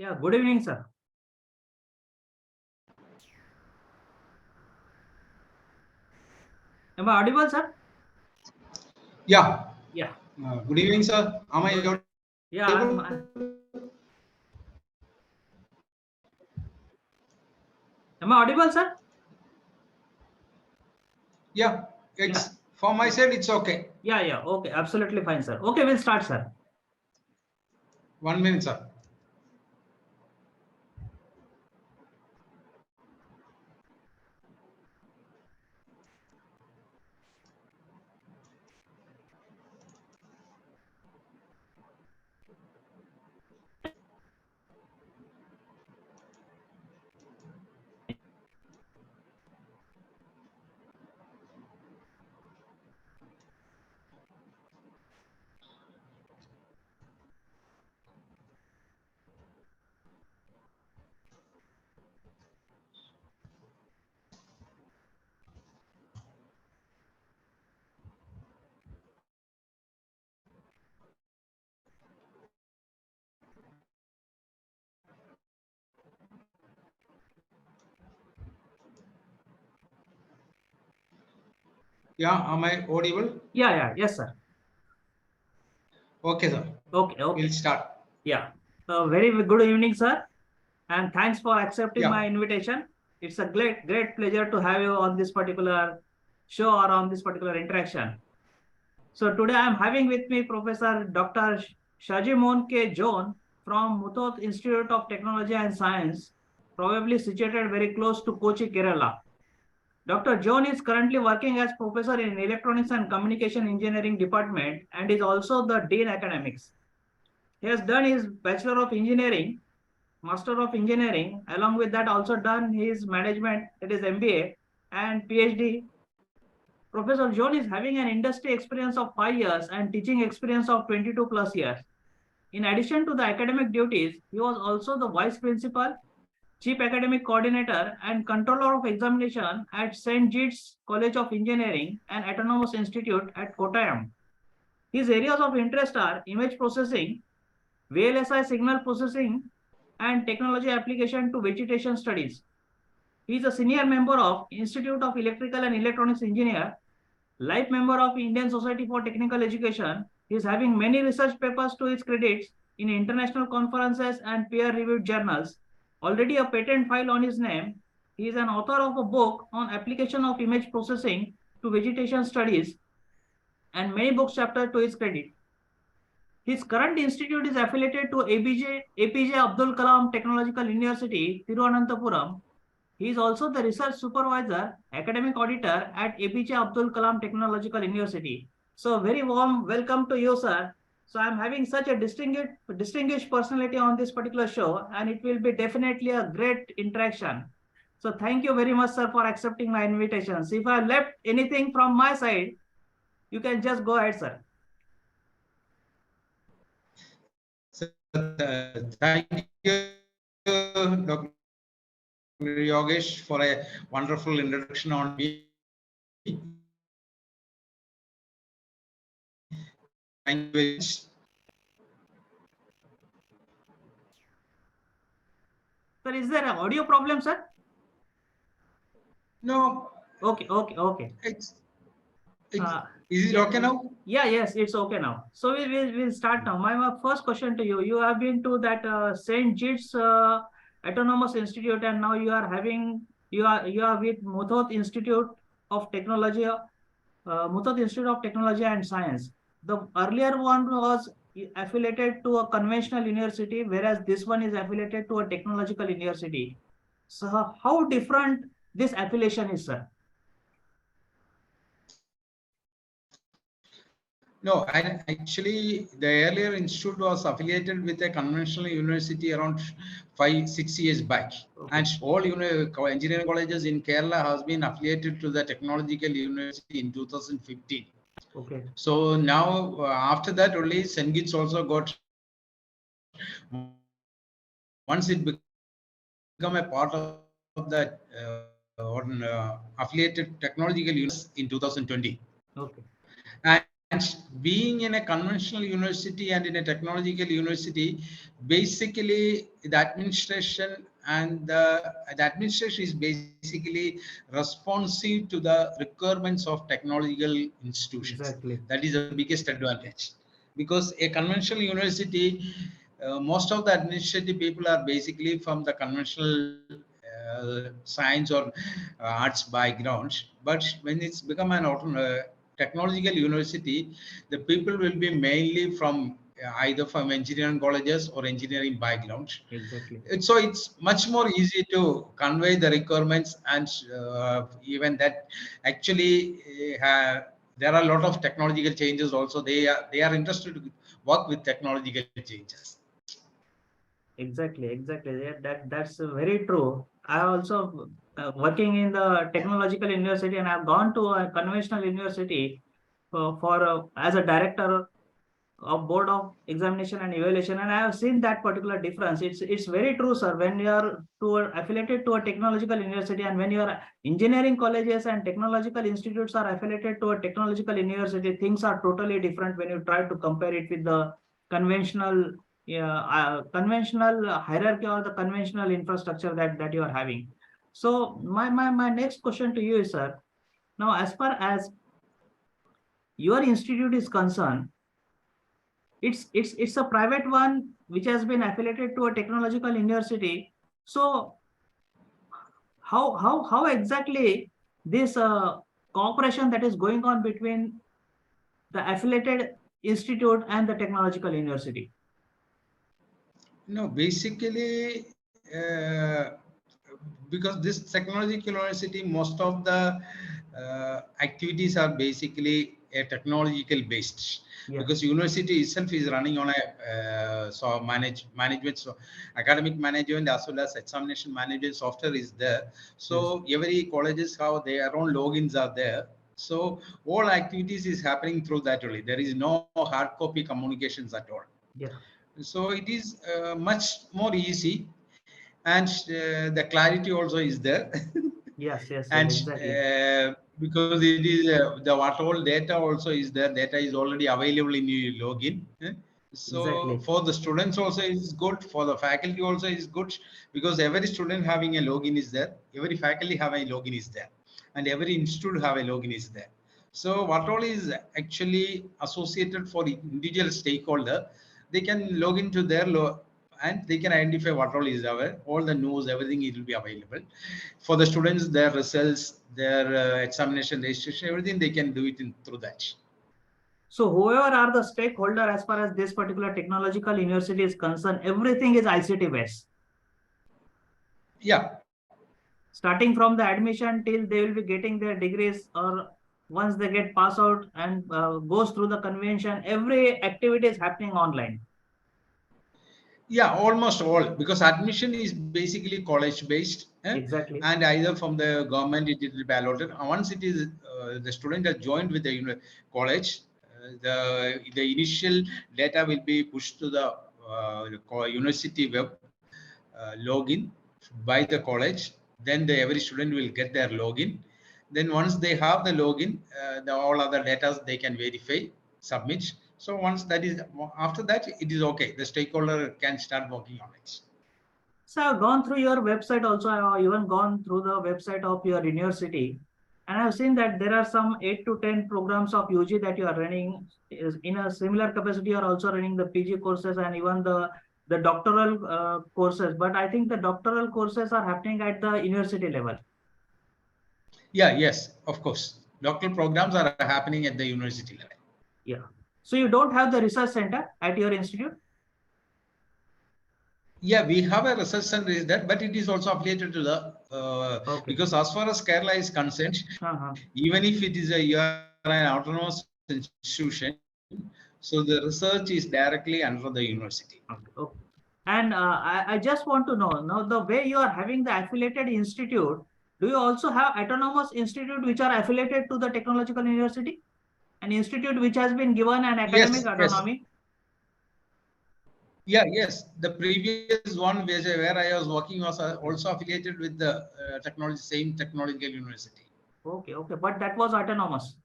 Yeah, good evening, sir. Am I audible, sir? Yeah. Yeah. Good evening, sir. Am I Good. audible? Yeah, am I audible, sir? Yeah. Yeah. It's for my side. It's okay. Yeah. Okay, absolutely fine, sir. Okay, we'll start, sir. 1 minute, sir. Yeah. Am I audible? Yes, sir. Okay, sir. We'll Okay. start. Yeah. Very good evening, sir. And thanks for accepting Yeah. my invitation. It's a great pleasure to have you on this particular show or on this particular interaction. So today I am having with me Professor Dr. Saji K. John from Muthot Institute of Technology and Science, probably situated very close to Kochi, Kerala. Dr. John is currently working as professor in Electronics and Communication Engineering Department and is also the Dean Academics. He has done his Bachelor of Engineering, Master of Engineering, along with that also done his management, that is MBA and PhD. Professor John is having an industry experience of 5 years and teaching experience of 22 plus years. In addition to the academic duties, he was also the vice principal, chief academic coordinator, and controller of examination at St. Jude's College of Engineering and Autonomous Institute at Kottayam. His areas of interest are image processing, VLSI signal processing, and technology application to vegetation studies. He is a senior member of Institute of Electrical and Electronics Engineer, life member of Indian Society for Technical Education. He is having many research papers to his credits in international conferences and peer-reviewed journals. Already a patent file on his name. He is an author of a book on application of image processing to vegetation studies and many books chapter to his credit. His current institute is affiliated to APJ Abdul Kalam Technological University, Thiruvananthapuram. He is also the research supervisor, academic auditor at APJ Abdul Kalam Technological University. So very warm welcome to you, sir. So I'm having such a distinguished personality on this particular show, and it will be definitely a great interaction. So thank you very much, sir, for accepting my invitations. If I left anything from my side, you can just go ahead, sir. Thank you, Dr. Yogesh, for a wonderful introduction on me. Thank you very much. Sir, is there an audio problem, sir? No. Okay. It's Uh, is it yeah, okay now? yes, it's okay now. So we'll start now. My first question to you: you have been to that Saint Jude's Autonomous Institute, and now you are with Muthot Institute of Technology, Muthot Institute of Technology and Science. The earlier one was affiliated to a conventional university, whereas this one is affiliated to a technological university. So how different this affiliation is, sir? No, and actually, the earlier institute was affiliated with a conventional university around 5-6 years back. Okay. And all engineering colleges in Kerala has been affiliated to the technological university in 2015. Okay. So now, after that, only St. Kitts also got, once it become a part of that affiliated technological university in 2020. Okay. being in a conventional university and in a technological university, basically the administration and the administration is basically responsive to the requirements of technological institutions. Exactly. That is the biggest advantage, because a conventional university, most of the administrative people are basically from the conventional science or arts backgrounds. But when it's become an technological university, the people will be mainly from either from engineering colleges or engineering backgrounds. Exactly. So it's much more easy to convey the requirements, and even that actually there are a lot of technological changes also. They are interested to work with technological changes. Exactly, exactly. Yeah, that's very true. I also working in the technological university, and I've gone to a conventional university for as a director of board of examination and evaluation, and I have seen that particular difference. It's very true, sir. When you are affiliated to a technological university, and when your engineering colleges and technological institutes are affiliated to a technological university, things are totally different when you try to compare it with the conventional, conventional hierarchy or the conventional infrastructure that you are having. So my next question to you is, sir, now as far as your institute is concerned, it's a private one which has been affiliated to a technological university. So how exactly this cooperation that is going on between the affiliated institute and the technological university? No, basically, because this technological university, most of the activities are basically technological based. Yeah. Because university itself is running on a management, so academic management as well as examination management software is there. Yes. So every colleges have their own logins are there. So all activities is happening through that only. There is no hard copy communications at all. Yeah. So it is much more easy, and the clarity also is there. Yes. Yes. Yes. And Exactly. because it is the what all data also is there, data is already available in your login. So Exactly. for the students also is good, for the faculty also is good, because every student having a login is there, every faculty have a login is there, and every institute have a login is there. So what all is actually associated for the individual stakeholder, they can log into their and they can identify what all is there, all the news, everything, it will be available. For the students, their results, their examination registration, everything they can do it through that. So whoever are the stakeholder as far as this particular technological university is concerned, everything is ICT based. Yeah. Starting from the admission till they will be getting their degrees, or once they get pass out and goes through the convention, every activity is happening online. Yeah, almost all, because admission is basically college based, Exactly. and either from the government it will be allotted. Once it is the student has joined with the college, the initial data will be pushed to the university web login by the college. Then every student will get their login. Then once they have the login, the all other data they can verify, submit. So once that is, after that it is okay. The stakeholder can start working on it. So I've gone through your website also. I've even gone through the website of your university, and I've seen that there are some 8 to 10 programs of UG that you are running. In a similar capacity, you are also running the PG courses and even the doctoral courses. But I think the doctoral courses are happening at the university level. Yeah, yes, of course. Doctoral programs are happening at the university level. Yeah. So you don't have the research center at your institute? Yeah, we have a research center is that, but it is also affiliated to the Okay. because as far as Kerala is concerned, Uh-huh. even if it is a you are an autonomous institution, so the research is directly under the university. Okay. Okay. And I just want to know now, the way you are having the affiliated institute, do you also have autonomous institute which are affiliated to the technological university? An institute which has been given an Yes, academic yes. autonomy? Yeah, yes. The previous one where I was working was also Okay. affiliated with the same technological university. Okay. Okay. But that was autonomous.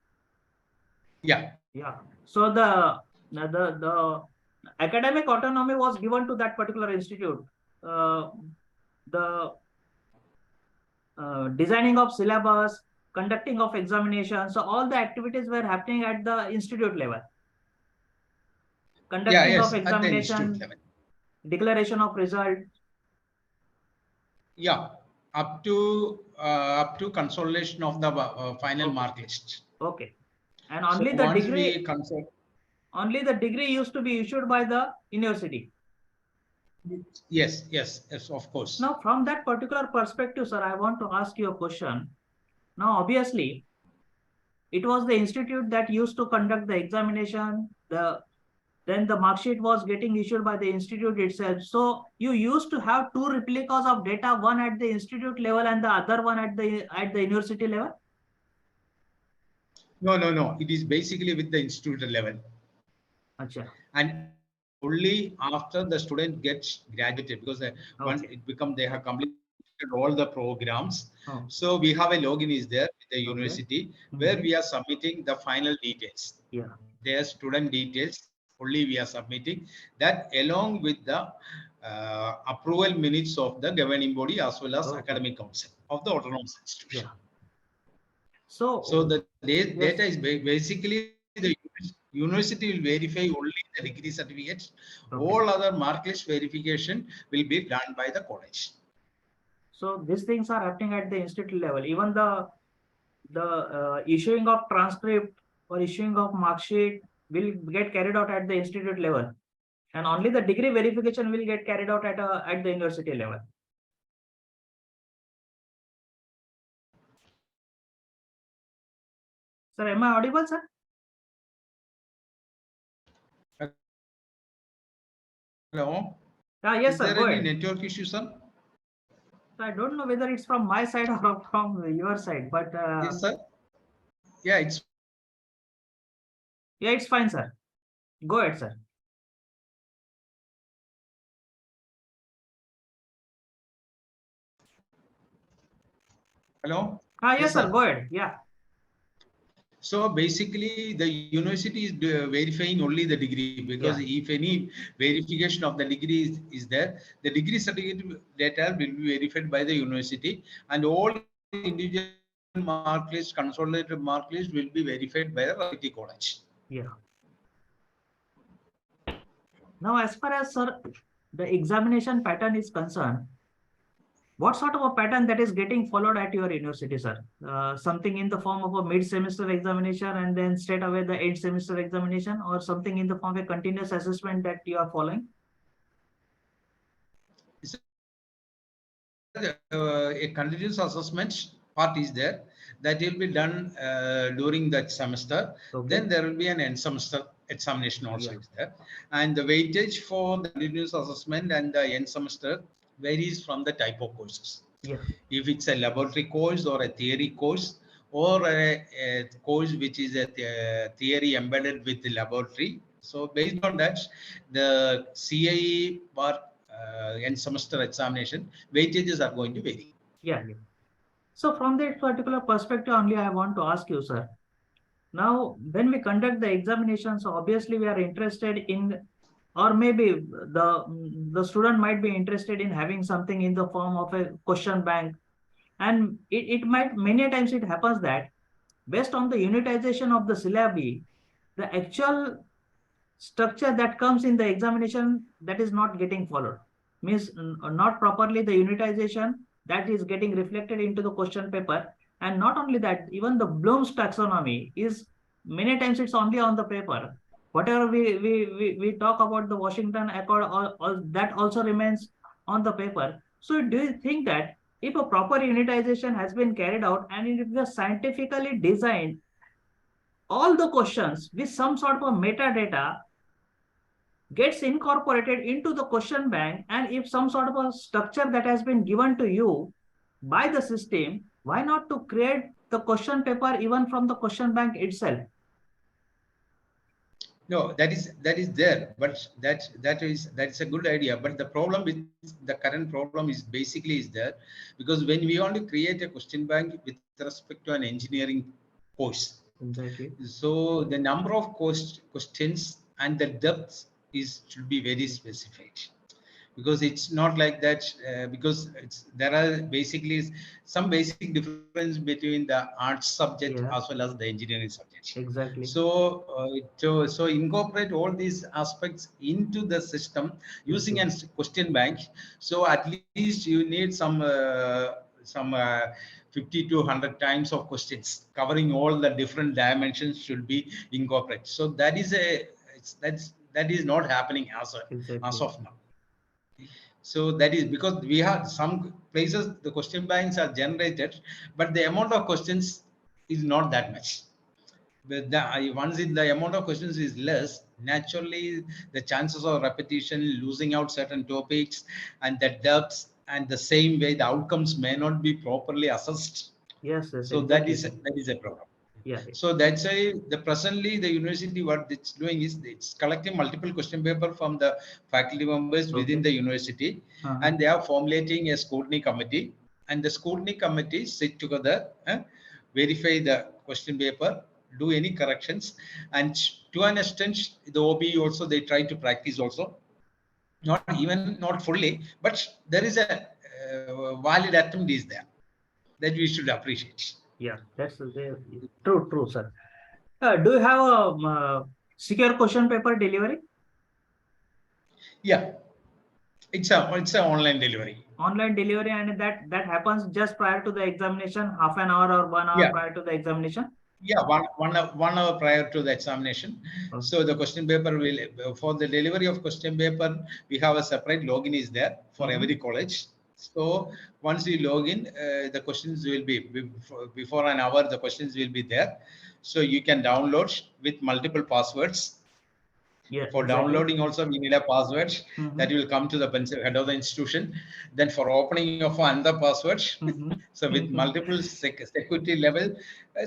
Yeah. Yeah. So the academic autonomy was given to that particular institute. Uh, the designing of syllabus, conducting of examinations. So all the activities were happening at the institute level. Yeah, Conducting of yes, at the institute examination, level. declaration of result. Yeah, up to consolidation of the final Okay. mark list. Okay. And So only the once degree, we consult, only the degree used to be issued by the university. yes, yes, yes, of course. Now, from that particular perspective, sir, I want to ask you a question. Now, obviously, it was the institute that used to conduct the examination. Then the mark sheet was getting issued by the institute itself. So you used to have two replicas of data, one at the institute level and the other one at the university level. No, no, no. It is basically with the institute level. Acha. And only after the student gets graduated, because once Okay. it become they have completed all the programs. Oh, So we have a login is there with the okay. university where Mm-hmm. we are submitting the final details. Yeah. Their student details only we are submitting that along with the approval minutes of the governing body as well as Okay. academic council of the autonomous institution. Yeah. So So the data yes. is basically the university will verify only the degree certificates. All Okay. other mark list verification will be done by the college. So these things are happening at the institute level. Even the issuing of transcript or issuing of mark sheet will get carried out at the institute level, and only the degree verification will get carried out at the university level. Sir, am I audible, sir? Hello, Yes, is sir. there Go any ahead. network issue, sir? So I don't know whether it's from my side or from your side, but Yes, sir. Yeah, it's yeah, it's fine, sir. Go ahead, sir. hello. Yes, Yes, sir. Go sir. ahead. Yeah. So basically, the university is verifying only the degree, because Yeah. if any verification of the degree is there, the degree certificate data will be verified by the university, and all individual mark list, consolidated mark list will be verified by the respective college. Yeah. Now, as far as, sir, the examination pattern is concerned, what sort of a pattern that is getting followed at your university, sir? Something in the form of a mid-semester examination and then straight away the end semester examination, or something in the form of a continuous assessment that you are following? A continuous assessment part is there that will be done during that semester. Okay. Then there will be an end semester examination also Yeah. is there, and the weightage for the continuous assessment and the end semester varies from the type of courses. Yeah. If it's a laboratory course or a theory course, or a course which is a theory embedded with the laboratory. So based on that, the CIE or end semester examination weightages are going to vary. Yeah. Yeah. So from that particular perspective only, I want to ask you, sir. Now, when we conduct the examinations, obviously we are interested in, or maybe the student might be interested in having something in the form of a question bank, and it might many times it happens that based on the unitization of the syllabi, the actual structure that comes in the examination that is not getting followed, means not properly the unitization that is getting reflected into the question paper. And not only that, even the Bloom's taxonomy is many times it's only on the paper. Whatever we talk about the Washington Accord, all that also remains on the paper. So do you think that if a proper unitization has been carried out and if it was scientifically designed, all the questions with some sort of metadata gets incorporated into the question bank, and if some sort of a structure that has been given to you by the system, why not to create the question paper even from the question bank itself? No, that is there, but that's a good idea. But the problem with the current problem is basically is there, because when we want to create a question bank with respect to an engineering course, Exactly. So the number of questions and the depth is should be very specific, because it's not like that, because there are basically some basic difference between the arts subject as Yeah, well as the engineering subject. exactly. So so incorporate all these aspects into the system using Okay. a question bank. So at least you need some 50 to 100 times of questions covering all the different dimensions should be incorporated. So that is not happening as Exactly. of now. So that is because we have some places the question banks are generated, but the amount of questions is not that much. But the amount of questions is less, naturally the chances of repetition, losing out certain topics, and the depths, and the same way the outcomes may not be properly assessed. Yes, yes, So exactly, sir. that is a problem. Yeah. So that's why the presently the university what it's doing is it's collecting multiple question paper from the faculty members within Okay. the university, Uh-huh. and they are formulating a scrutiny committee, and the scrutiny committee sit together, verify the question paper, do any corrections, and to an extent the OB also they try to practice also, not fully, but there is a valid attempt is there that we should appreciate. Yeah, that's true, true, sir. Do you have a secure question paper delivery? Yeah, it's a online delivery. Online delivery, and that happens just prior to the examination, half an hour or 1 hour Yeah, prior to the examination. yeah, 1 hour prior to the examination. Oh. So the question paper will, for the delivery of question paper, we have a separate login is there for Mm-hmm. every college. So once you log in, the questions will be before an hour. The questions will be there, so you can download with multiple passwords. Yeah, For exactly. downloading also we need a password Mm-hmm. that will come to the head of the institution. Then for opening of another password. Mm-hmm. So with Mm-hmm. multiple security level,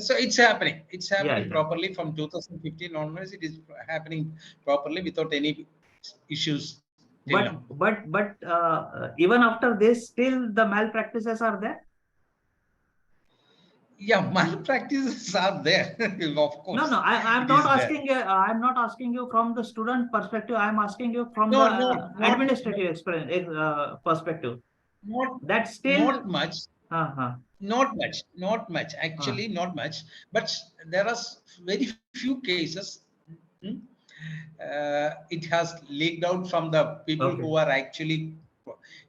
so it's Yeah, happening yeah. properly from 2015 onwards. It is happening properly without any issues till now. But even after this, still the malpractices are there. Yeah, malpractices are there. Of No, no, course I'm it not is there. asking. I'm not asking you from the student perspective. I'm asking you from the No, administrative experience perspective. not That still, not much. uh-huh, Not much, uh, actually, not much. But there are very few cases. hmm, it has leaked out from the people who okay. are actually.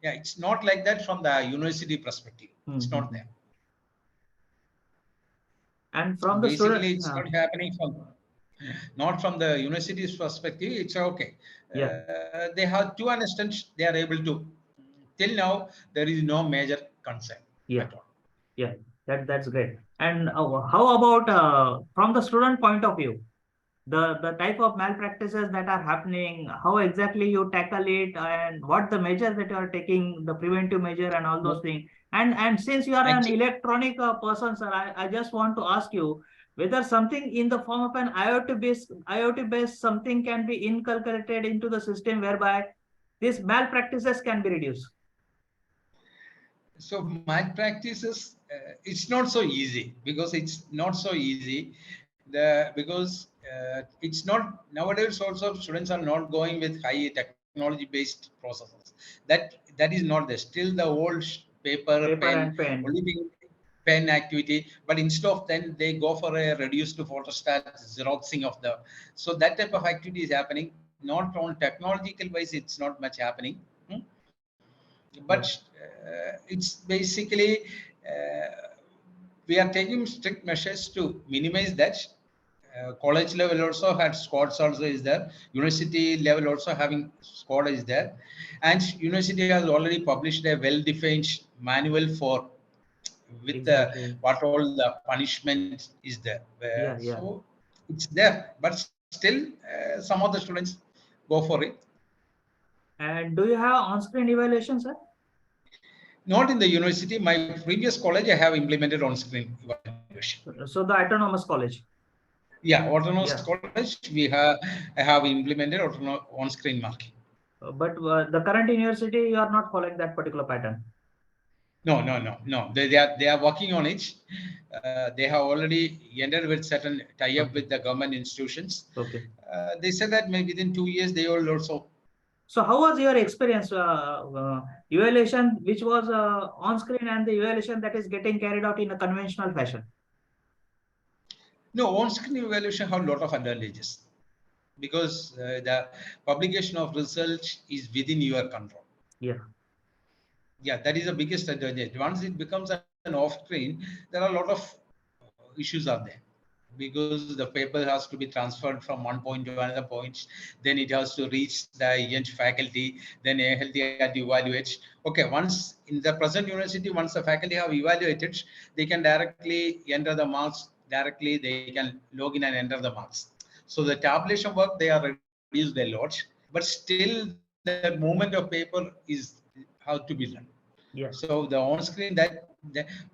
Yeah, it's not like that from the university perspective. It's not Mm-hmm. there. And from the Basically, student, it's not happening from not from the university's perspective. It's okay. yeah, They have to an extent they are able to. Till now, there is no major concern yeah, at all. yeah. That's great. And how about from the student point of view? The type of malpractices that are happening, how exactly you tackle it, and what the measures that you are taking, the preventive measure and all those No, things. And since you are an actually, electronic person, sir, I just want to ask you whether something in the form of an IoT based something can be inculcated into the system whereby these malpractices can be reduced. so malpractices, it's not so easy, because it's not so easy. Because it's not nowadays. Also, students are not going with high technology based processes. That is not there. Still, the old paper Paper pen and pen. only thing, pen activity. But instead of then they go for a reduced photostat xeroxing of the. So that type of activity is happening. Not on technological wise, it's not much happening. Hmm? But Yeah. it's basically we are taking strict measures to minimize that. College level also had squads also is there. University level also having squad is there, and university has already published a well-defined manual for with Exactly. what all the punishment is there. Yeah, yeah. So it's there, but still some of the students go for it. And do you have on-screen evaluation, sir? Not in the university. My previous college, I have implemented on-screen evaluation. So the autonomous college. Yeah, autonomous Yeah. college, I have implemented on-screen marking. But the current university, you are not following that particular pattern. No. They are working on it. They have already entered with certain tie-up Okay. with the government institutions. Okay. They said that maybe within 2 years they will also. So how was your experience, evaluation which was on screen and the evaluation that is getting carried out in a conventional fashion? No, on-screen evaluation have a lot of advantages because the publication of results is within your control. Yeah. Yeah, that is the biggest advantage. Once it becomes an off-screen, there are a lot of issues are there because the paper has to be transferred from one point to another point, then it has to reach the end faculty, then a healthy had to evaluate. Okay, once in the present university, once the faculty have evaluated, they can directly enter the marks directly, they can log in and enter the marks. So the tabulation work they are reduced a lot, but still the movement of paper is how to be done. So Yeah. the on-screen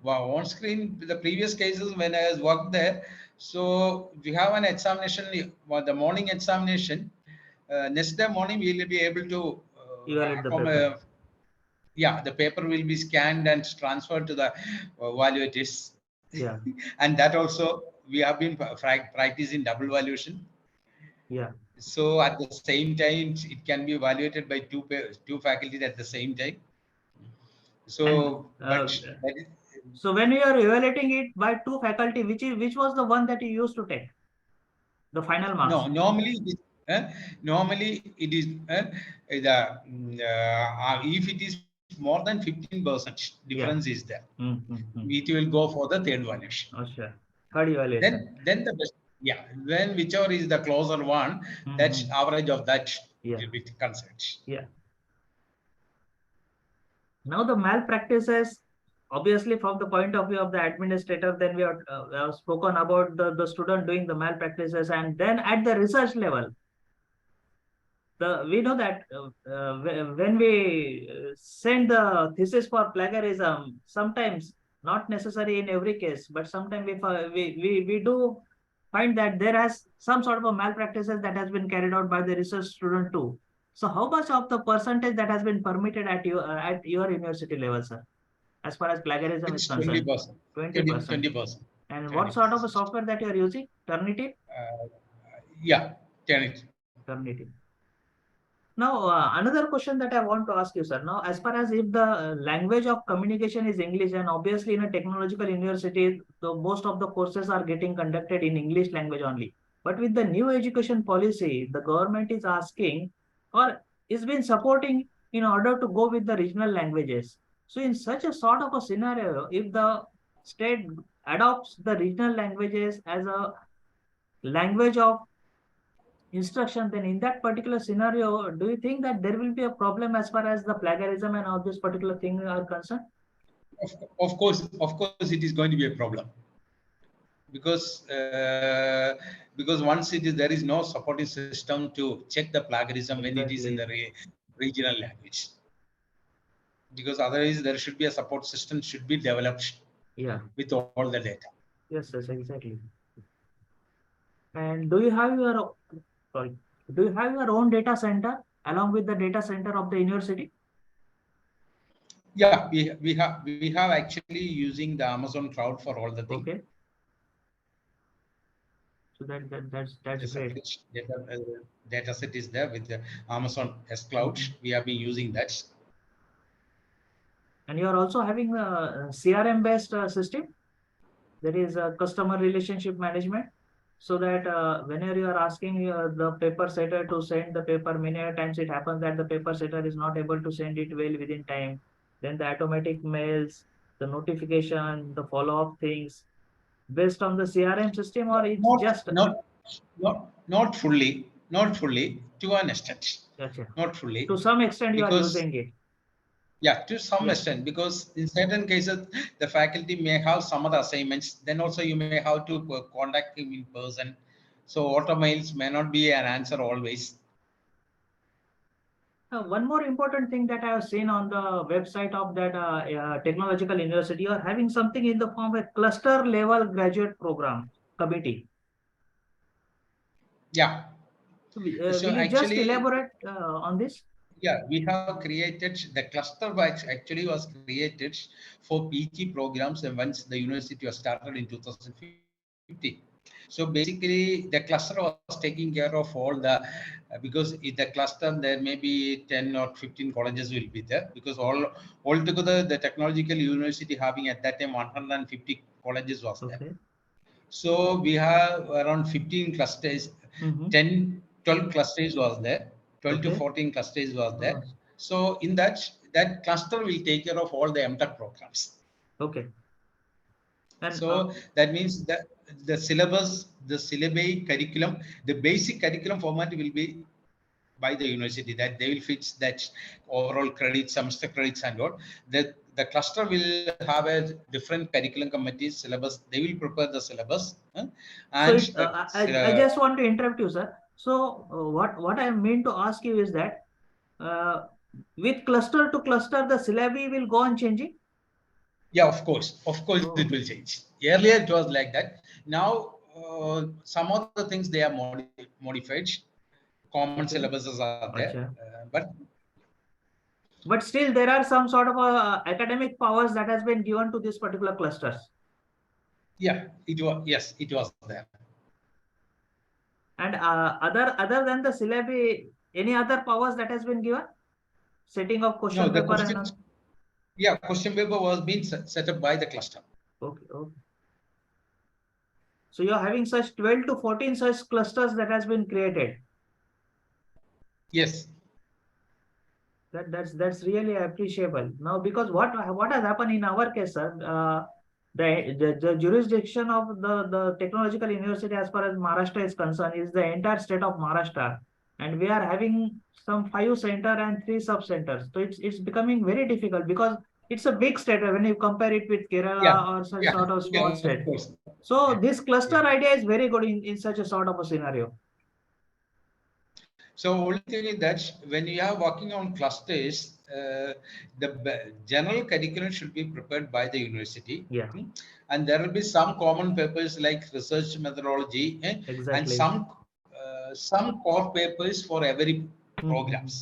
on-screen the previous cases when I was worked there. So we have an examination, the morning examination. Next day morning we will be able to Evaluate the paper. yeah, the paper will be scanned and transferred to the evaluators, Yeah. and that also we have been practicing double valuation. Yeah. So at the same time it can be evaluated by two faculties at the same time. And So, but that is, so when you are evaluating it by two faculty, which was the one that you used to take the final no, marks? normally it is the if it is more than 15% difference Yeah. is there, Mm-hmm. it will go for the third valuation. Oh, sure. Third evaluation. Then the best, yeah. When whichever is the closer one, Mm-hmm. that's average of that Yeah. will be considered. Yeah. Now the malpractices, obviously from the point of view of the administrator, then we have spoken about the student doing the malpractices, and then at the research level, we know that when we send the thesis for plagiarism, sometimes not necessary in every case, but sometimes we do find that there has some sort of a malpractices that has been carried out by the research student too. So how much of the percentage that has been permitted at your university level, sir, as far as plagiarism is It's concerned? 20%, 20%. 20%, And what sort of a 20%. software that you are using? Turnitin? Yeah, 10. Turnitin. Now, another question that I want to ask you, sir. Now, as far as if the language of communication is English, and obviously in a technological university, most of the courses are getting conducted in English language only. But with the new education policy, the government is asking or is been supporting in order to go with the regional languages. So, in such a sort of a scenario, if the state adopts the regional languages as a language of instruction, then in that particular scenario, do you think that there will be a problem as far as the plagiarism and all this particular thing are concerned? Of course, it is going to be a problem because because once it is there is no supporting system to check the plagiarism when it is in the Exactly. regional language. Because otherwise, there should be a support system should be developed Yeah. with all the data. Yes, yes, exactly. And do you have your sorry, do you have your own data center along with the data center of the university? Yeah, we have actually using the Amazon cloud for all the thing. Okay. So that's The great. separate data set is there with the Amazon S Cloud. Mhm. We have been using that. And you are also having a CRM based system, that is customer relationship management, so that whenever you are asking the paper setter to send the paper, many a times it happens that the paper setter is not able to send it well within time, then the automatic mails, the notification, the follow-up things based on the CRM system, or it's Not just not not fully to an extent, gotcha. not fully To some extent you are because using it. yeah, to some Yeah. extent, because in certain cases the faculty may have some other assignments. Then also you may have to contact him in person. So auto mails may not be an answer always. One more important thing that I have seen on the website of that technological university, you are having something in the form of a cluster level graduate program committee. Yeah. So Will you just actually, elaborate on this? Yeah, we have created the cluster batch actually was created for PG programs and once the university was started in 2015. So basically the cluster was taking care of all the because in the cluster there may be 10 or 15 colleges will be there because altogether the technological university having at that time 150 colleges was there. Okay. So we have around 15 clusters, Mm-hmm. 10, 12 clusters was there, 12 to Okay. 14 clusters was Oh, there. So in that cluster will take care of all the MTech programs. okay. And So that means that the syllabus, the syllabi curriculum, the basic curriculum format will be by the university that they will fix that overall credits, semester credits and all. The cluster will have a different curriculum committee syllabus. They will prepare the syllabus so and it, the I just want to interrupt you, sir. So what I mean to ask you is that uh, with cluster to cluster, the syllabi will go on changing. yeah, of course it Oh, will change. Earlier it was like that. Now some of the things they are modified. Common okay. syllabuses are there, Acha. but But still, there are some sort of academic powers that has been given to these particular clusters. yeah, it was yes, it was there. And other than the syllabi, any other powers that has been given? Setting of No, question the paper and questions, all. yeah, question paper was being set up by the cluster. Okay, okay. So you're having such 12 to 14 such clusters that has been created. Yes, That's really appreciable. Now, because what has happened in our case, sir, the jurisdiction of the technological university as far as Maharashtra is concerned is the entire state of Maharashtra, and we are having some 5 center and 3 sub centers. So it's becoming very difficult because it's a big state when you compare it with yeah, Kerala or such yeah, sort of yeah, small of state. course. So this Yeah. cluster idea is very good in such a sort of a scenario. So only thing is that when you are working on clusters, the general curriculum should be prepared by the university, Yeah, and there will be some common papers like research methodology and exactly. some core papers for every Mm-hmm. programs.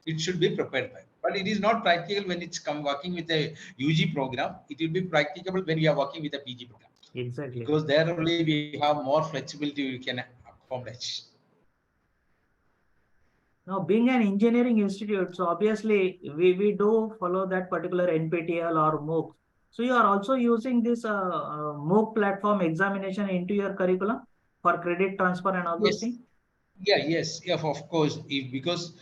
It should be prepared by. But it is not practical when it's come working with a UG program. It will be practicable when you are working with a PG program Exactly. because there only we have more flexibility we can accommodate. Now, being an engineering institute, so obviously we do follow that particular NPTEL or MOOC. So you are also using this MOOC platform examination into your curriculum for credit transfer and all those Yes, things? yeah, yes, yeah, of course. If, because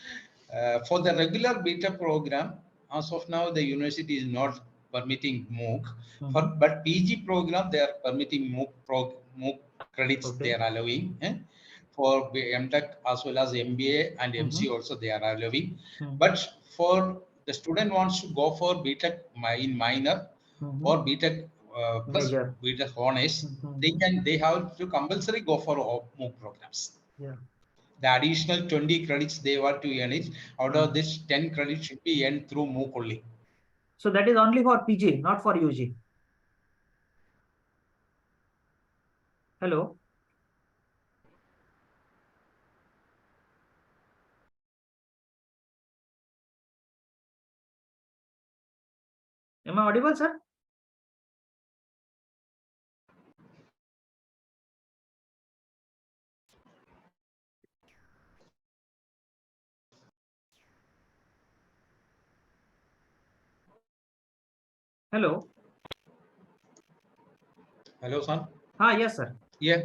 for the regular beta program, as of now, the university is not permitting MOOC. For Mm-hmm. but PG program, they are permitting MOOC credits. They Okay. are allowing for MTech as well as MBA and MC Mm-hmm. also they are allowing. Mm-hmm. But for the student wants to go for BTech in minor Mm-hmm. or BTech plus Major. BTech honors, Mm-hmm. they have to compulsory go for MOOC programs. Yeah. The additional 20 credits they were to earn it. Out of Mm. this, 10 credits should be earned through MOOC only. So that is only for PG, not for UG. Hello. Am I audible, sir? Hello. Hello, son. Ah, yes, sir. Yeah.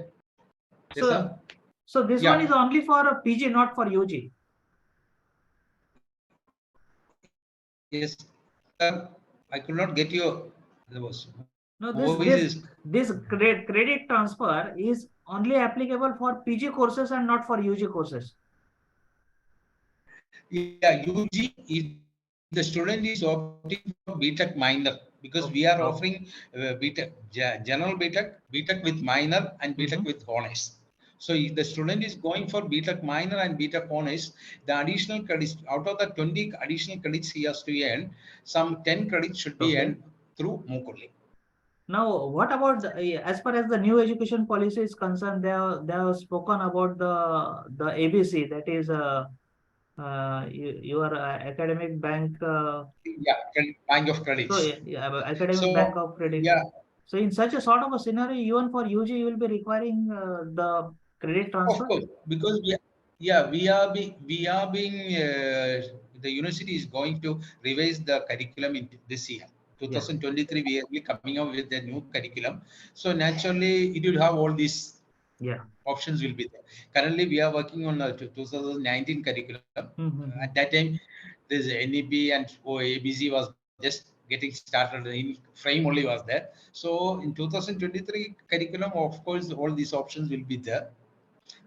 Yes, sir. So, so this one is Yeah. only for a PG, not for UG. Yes. Sir, I could not get your No, voice is this credit transfer is only applicable for PG courses and not for UG courses. yeah, UG if the student is opting for BTech minor because we are offering Okay. Okay. general BTech with minor and BTech with Mm-hmm. honors. So if the student is going for BTech minor and BTech honors, the additional credits out of the 20 additional credits he has to earn, some 10 credits should be Okay. earned through MOOC only. Now, what about as far as the new education policy is concerned? They have spoken about the ABC, that is your academic bank. Yeah, bank of So credits. academic bank So of credit. yeah, So in such a sort of a scenario, even for UG, you will be requiring the credit of transfer. course, because yeah, we are being the university is going to revise the curriculum in this year. Yeah, 2023, we will be coming up with the new curriculum. So naturally, it will have all these yeah. options will be there. Currently, we are working on the 2019 curriculum. At Mm-hmm. that time, this NEP and ABC was just getting started. In frame only was there. So in 2023 curriculum, of course, all these options will be there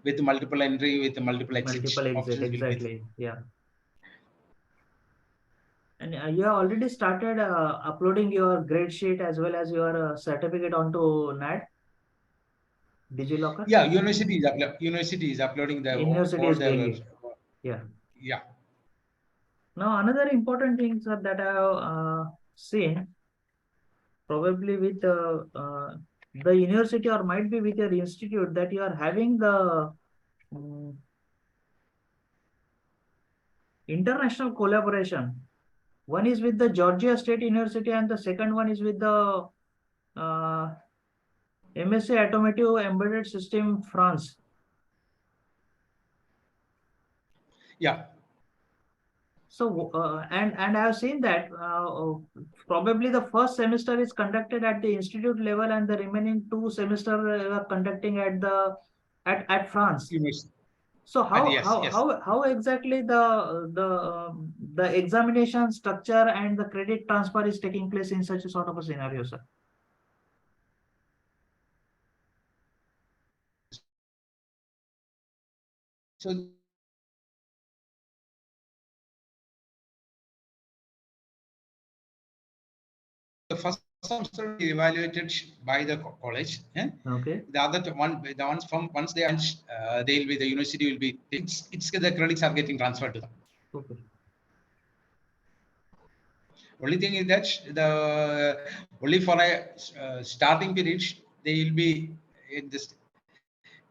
with multiple entry, with multiple exit Multiple exit, options will be there. exactly. Yeah. And you have already started uploading your grade sheet as well as your certificate onto NAT, DigiLocker. Yeah, university is uploading the University all is their doing it. Yeah. yeah. Now, another important thing, sir, that I have seen probably with the university or might be with your institute that you are having the um, international collaboration. One is with the Georgia State University and the second one is with the uh, MSc Automotive Embedded System France. Yeah. So and I have seen that probably the first semester is conducted at the institute level and the remaining two semester are conducting at the at France. University. So And how yes, how yes. how how exactly the examination structure and the credit transfer is taking place in such a sort of a scenario, sir? So the first semester will be evaluated by the college. Eh? Okay. The other the ones from once they are they'll be the university will be it's the credits are getting transferred to them. Okay. Only thing is that the only for a starting period they will be in this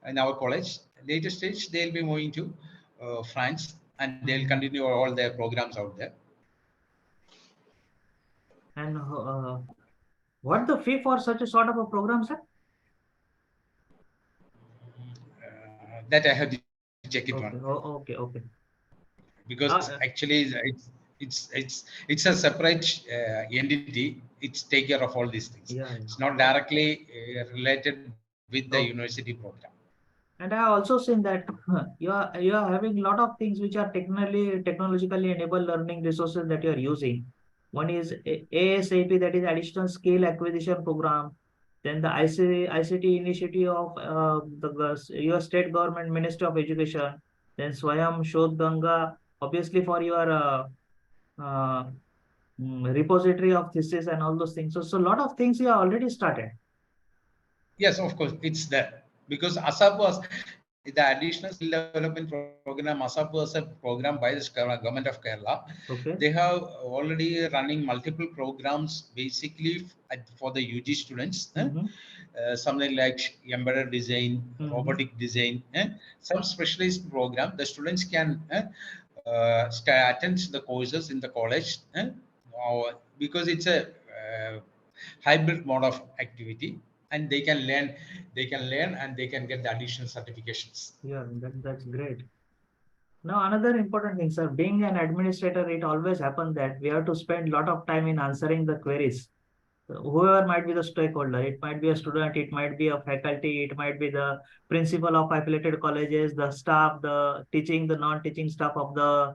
in our college. Later stage they'll be moving to France and they'll Mhm. continue all their programs out there. And what the fee for such a sort of a program, sir? That I have to check it one Okay. Oh, okay. Okay. because Uh, actually it's a separate entity. It's take care of all these things. yeah. It's Yeah. not directly related with the university Okay. program. And I have also seen that you are having a lot of things which are technologically enabled learning resources that you are using. One is ASAP, that is Additional Skill Acquisition Program. Then the ICT initiative of your state government Ministry of Education. Then Swayam Shodh Ganga, obviously for your uh, repository of thesis and all those things. So a lot of things you have already started. Yes, of course, it's there because ASAP was the additional skill development program. ASAP was a program by the government of Kerala. They Okay. have already running multiple programs basically for the UG students. Mm-hmm. Something like embedded design, Mm-hmm. robotic design, some specialized program. The students can attend the courses in the college because it's a hybrid mode of activity and they can learn and they can get the additional certifications. Yeah, that's great. Now, another important thing, sir, being an administrator, it always happens that we have to spend a lot of time in answering the queries. Whoever might be the stakeholder, it might be a student, it might be a faculty, it might be the principal of affiliated colleges, the staff, the teaching, the non-teaching staff of the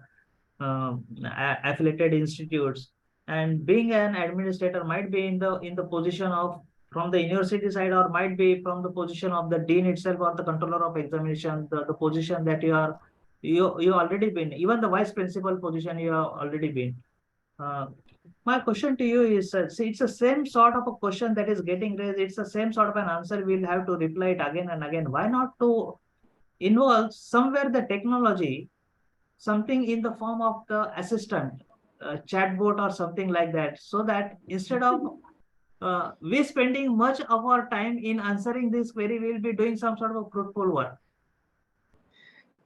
affiliated institutes. And being an administrator might be in the position of from the university side or might be from the position of the dean itself or the controller of examination, the position that you already been, even the vice principal position you have already been. uh, my question to you is, see, it's the same sort of a question that is getting raised. It's the same sort of an answer. We'll have to reply it again and again. Why not to involve somewhere the technology, something in the form of the assistant, chatbot or something like that, so that instead of we spending much of our time in answering this query, we'll be doing some sort of a fruitful work.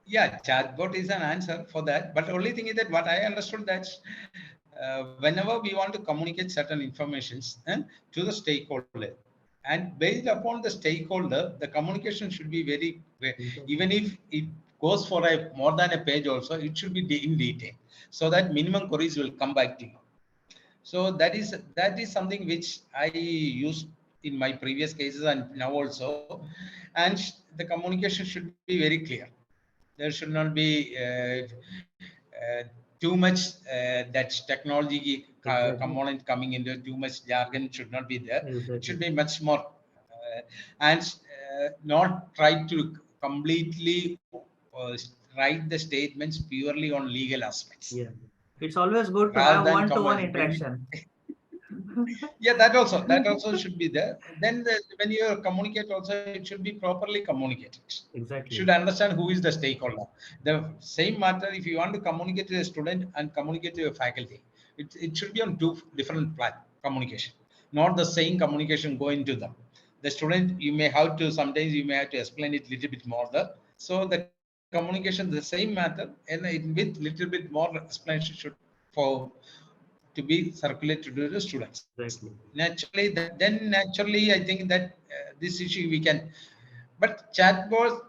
Yeah, chatbot is an answer for that. But only thing is that what I understood that whenever we want to communicate certain informations to the stakeholder, and based upon the stakeholder, the communication should be even Exactly. if it goes for a more than a page also, it should be in detail, so that minimum queries will come back to you. So that is something which I used in my previous cases and now also, and the communication should be very clear. There should not be too much that technology Exactly. component coming into too much jargon should not be there. It should Exactly. be much more and not try to completely write the statements purely on legal aspects Yeah. It's always good to rather have than one-to-one commercial. interaction. Yeah, that also should be there. Then when you communicate also, it should be properly communicated. Should Exactly. understand who is the stakeholder. The same matter, if you want to communicate to a student and communicate to a faculty, it should be on two different communication, not the same communication going to them. The student, you may have to, sometimes you may have to explain it little bit more the, so the communication the same matter, and with little bit more explanation should for to be circulated to the students. Exactly. Naturally, naturally, I think that this issue we can, but chatbots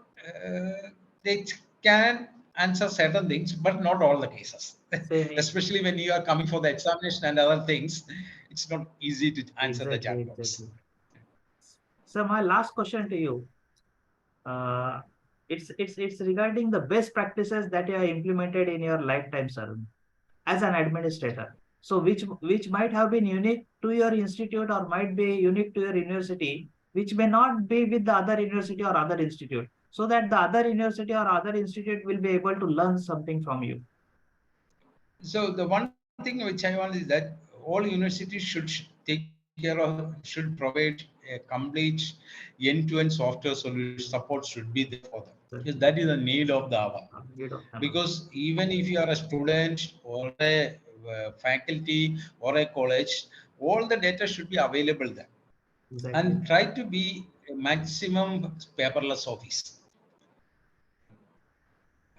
they can answer certain things, but not all the cases. Say Especially when you are coming for the examination and other things, it's not easy to answer the exactly, chatbots. exactly. So my last question to you, uh, it's regarding the best practices that you have implemented in your lifetime, sir, as an administrator. So which might have been unique to your institute or might be unique to your university, which may not be with the other university or other institute, so that the other university or other institute will be able to learn something from you. So the one thing which I want is that all universities should take care of, should provide a complete end-to-end software solution support should be there for them, because that is the need of the hour. Need of them. Because even if you are a student or a faculty or a college, all the data should be available there, Exactly. and try to be a maximum paperless office.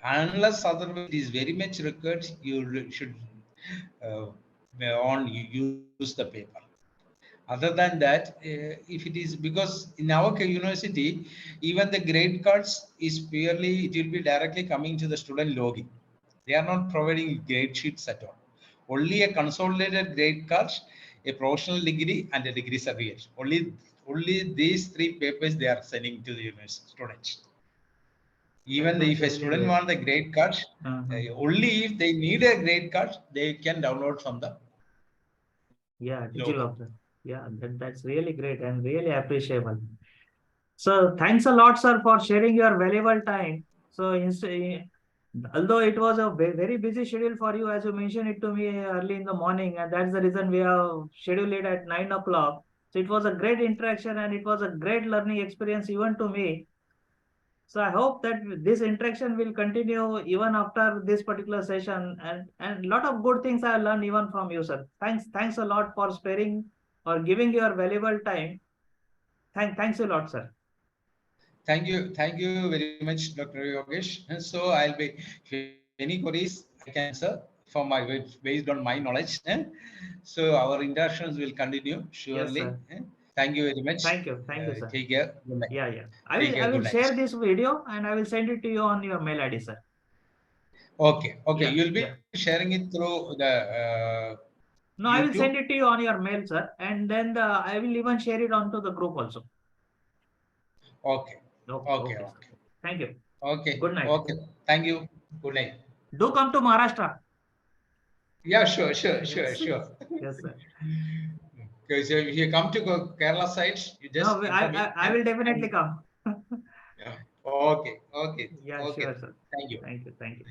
Unless otherwise it is very much required, you should uh, use the paper. Other than that, if it is, because in our university, even the grade cards is purely, it will be directly coming to the student login. They are not providing grade sheets at all. Only a consolidated grade card, a professional degree, and a degree certificate. Only these three papers they are sending to the university students. Even That's if a really student great. want the grade card, Uh-huh. only if they need a grade card, they can download from the Yeah, login. digital. Yeah, that's really great and really appreciable. So thanks a lot, sir, for sharing your valuable time. So although it was a very busy schedule for you, as you mentioned it to me early in the morning, and that's the reason we have scheduled it at 9 o'clock. So it was a great interaction and it was a great learning experience even to me. So I hope that this interaction will continue even after this particular session, and lot of good things I learned even from you, sir. Thanks a lot for sparing or giving your valuable time. Thanks a lot, sir. Thank you very much, Dr. Yogesh. And so I'll be, if any queries, I can answer for my, based on my knowledge. So our interactions will continue Yes, surely. sir. Thank you very much. Thank you, sir. Take care. Good night. Yeah, yeah. Take I care. will Good night. share this video and I will send it to you on your mail ID, sir. Okay. Yeah, You'll be yeah. sharing it through the No, I will YouTube. send it to you on your mail, sir, and then I will even share it onto the group also. Okay. Okay, sir. Okay. Thank you. Good night. Okay. Thank you. Good night. Do come to Maharashtra. Yeah, Yes, sure. yes, sir. Okay, so if you come to Kerala side, you No, just inform me. I will definitely And come. yeah. Okay. Yeah, sure, sir. Thank you. Thank you.